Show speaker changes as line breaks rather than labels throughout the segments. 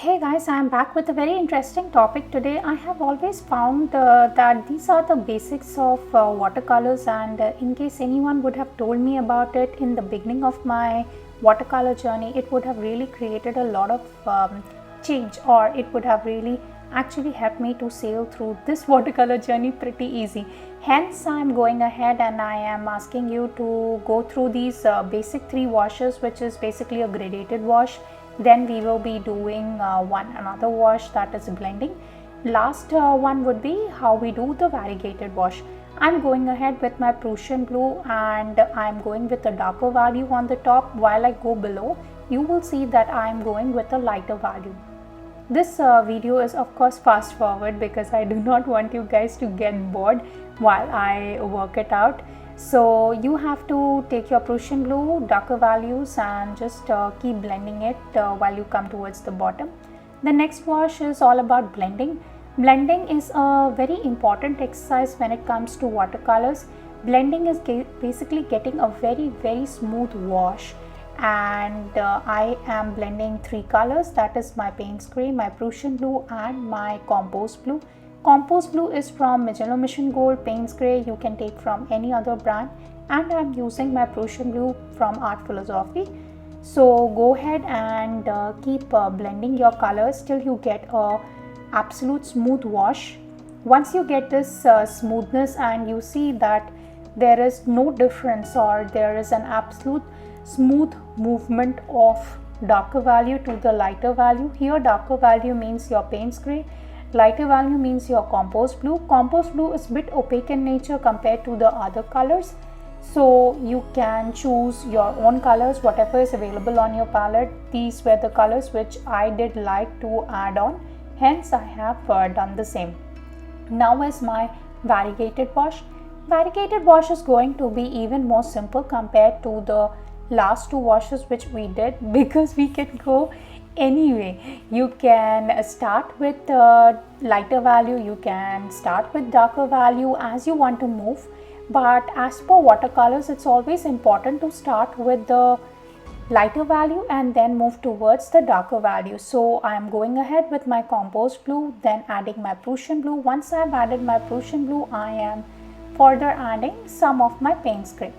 Hey guys, I am back with a very interesting topic today. I have always found that these are the basics of watercolors, and in case anyone would have told me about it in the beginning of my watercolor journey, it would have really created a lot of change, or it would have really actually helped me to sail through this watercolor journey pretty easy. Hence, I am going ahead and I am asking you to go through these basic three washes, which is basically a gradated wash. Then we will be doing another wash, that is blending. Last one would be how we do the variegated wash. I'm going ahead with my Prussian blue and I'm going with a darker value on the top. While I go below, you will see that I'm going with a lighter value. This video is of course fast forward because I do not want you guys to get bored while I work it out. So you have to take your Prussian blue, darker values, and just keep blending it while you come towards the bottom. The next wash is all about blending. Blending is a very important exercise when it comes to watercolors. Blending is basically getting a very smooth wash, and I am blending three colors, that is my Payne's Grey, my Prussian blue, and my Compose blue. Compose blue is from Magello Mission Gold. Payne's Grey you can take from any other brand, and I am using my Prussian blue from Art Philosophy. So go ahead and keep blending your colors till you get a absolute smooth wash. Once you get this smoothness and you see that there is no difference or there is an absolute smooth movement of darker value to the lighter value. Here darker value means your Payne's Grey, lighter value means your Compose blue. Compose blue is a bit opaque in nature compared to the other colors, so you can choose your own colors, whatever is available on your palette. These were the colors which I did like to add on, hence I have done the same. Now is my variegated wash. Variegated wash is going to be even more simple compared to the last two washes which we did, because we can go anyway. You can start with lighter value, you can start with darker value as you want to move, but as per watercolors it's always important to start with the lighter value and then move towards the darker value. So I am going ahead with my Compose blue, then adding my Prussian blue. Once I have added my Prussian blue, I am further adding some of my Payne's Grey.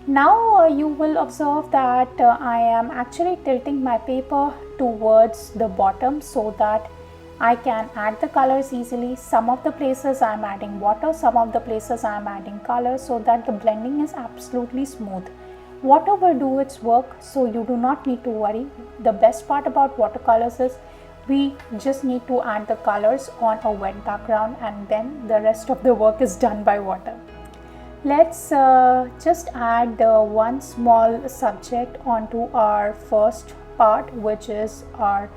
Now you will observe that I am actually tilting my paper towards the bottom so that I can add the colors easily. Some of the places I am adding water, some of the places I am adding color, so that the blending is absolutely smooth. Water will do its work, so you do not need to worry. The best part about watercolors is we just need to add the colors on a wet background, and then the rest of the work is done by water. Let's just add one small subject onto our first part, which is our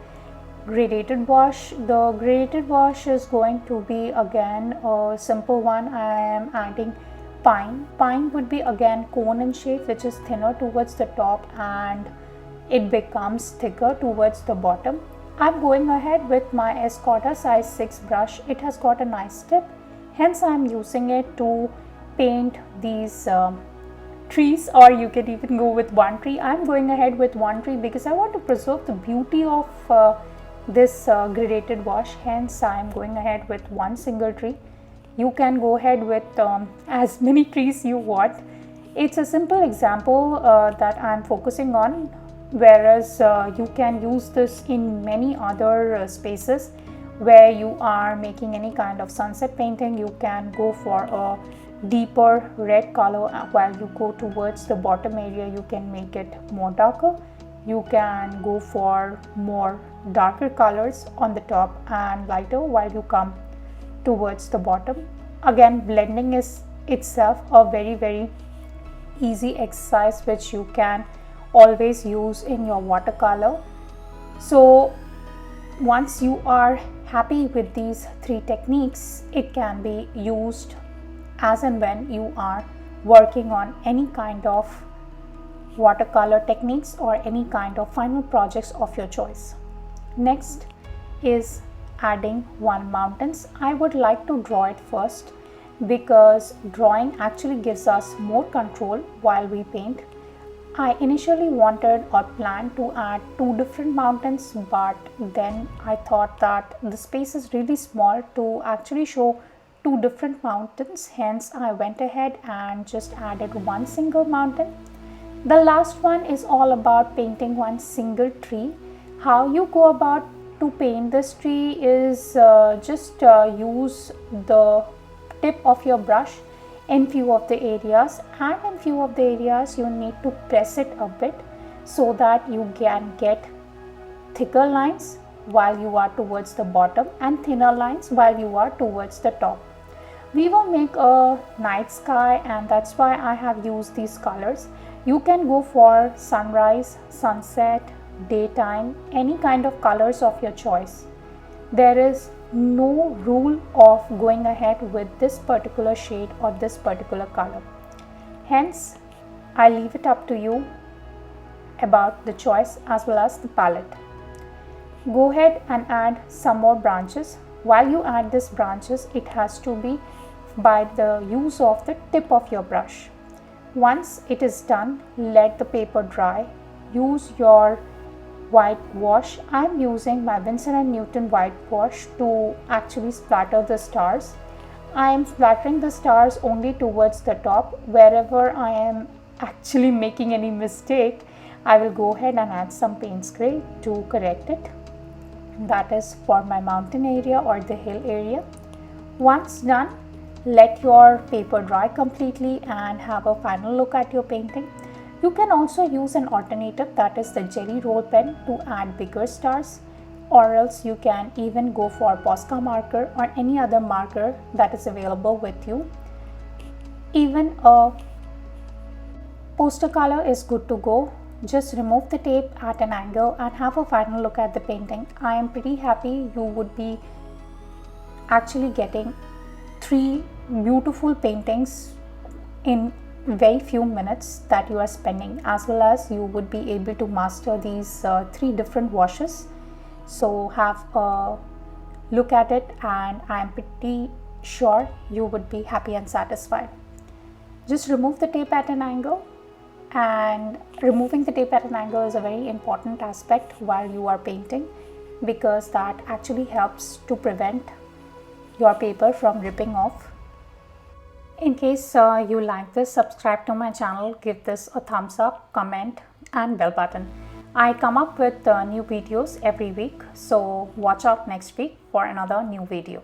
gradated wash. The gradated wash is going to be again a simple one. I am adding pine. Pine would be again cone in shape, which is thinner towards the top and it becomes thicker towards the bottom. I'm going ahead with my Escoda size 6 brush. It has got a nice tip, hence I'm using it to paint these trees, or you can even go with one tree. I'm going ahead with one tree because I want to preserve the beauty of this gradated wash, hence I'm going ahead with one single tree. You can go ahead with as many trees you want. It's a simple example that I'm focusing on, whereas you can use this in many other spaces where you are making any kind of sunset painting. You can go for a deeper red color, while you go towards the bottom area you can make it more darker. You can go for more darker colors on the top and lighter while you come towards the bottom. Again, blending is itself a very easy exercise which you can always use in your watercolor. So once you are happy with these three techniques, it can be used as and when you are working on any kind of watercolor techniques or any kind of final projects of your choice. Next is adding one mountains. I would like to draw it first because drawing actually gives us more control while we paint. I initially wanted or planned to add two different mountains, but then I thought that the space is really small to actually show two different mountains. Hence, I went ahead and just added one single mountain. The last one is all about painting one single tree. How you go about to paint this tree is just use the tip of your brush in few of the areas, and in few of the areas you need to press it a bit so that you can get thicker lines while you are towards the bottom and thinner lines while you are towards the top. We will make a night sky, and that's why I have used these colors. You can go for sunrise, sunset, daytime, any kind of colors of your choice. There is no rule of going ahead with this particular shade or this particular color. Hence, I leave it up to you about the choice as well as the palette. Go ahead and add some more branches. While you add these branches, it has to be by the use of the tip of your brush. Once it is done, let the paper dry. Use your white wash. I am using my Winsor & Newton white wash to actually splatter the stars. I am splattering the stars only towards the top. Wherever I am actually making any mistake, I will go ahead and add some paint spray to correct it. That is for my mountain area or the hill area. Once done, let your paper dry completely and have a final look at your painting. You can also use an alternative, that is the jelly roll pen, to add bigger stars, or else you can even go for Posca marker or any other marker that is available with you. Even a poster color is good to go. Just remove the tape at an angle and have a final look at the painting. I am pretty happy. You would be actually getting 3 beautiful paintings in very few minutes that you are spending, as well as you would be able to master these 3 different washes. So have a look at it, and I am pretty sure you would be happy and satisfied. Just remove the tape at an angle, and removing the tape at an angle is a very important aspect while you are painting, because that actually helps to prevent your paper from ripping off. In case you like this, subscribe to my channel, give this a thumbs up, comment and bell button. I come up with new videos every week, so watch out next week for another new video.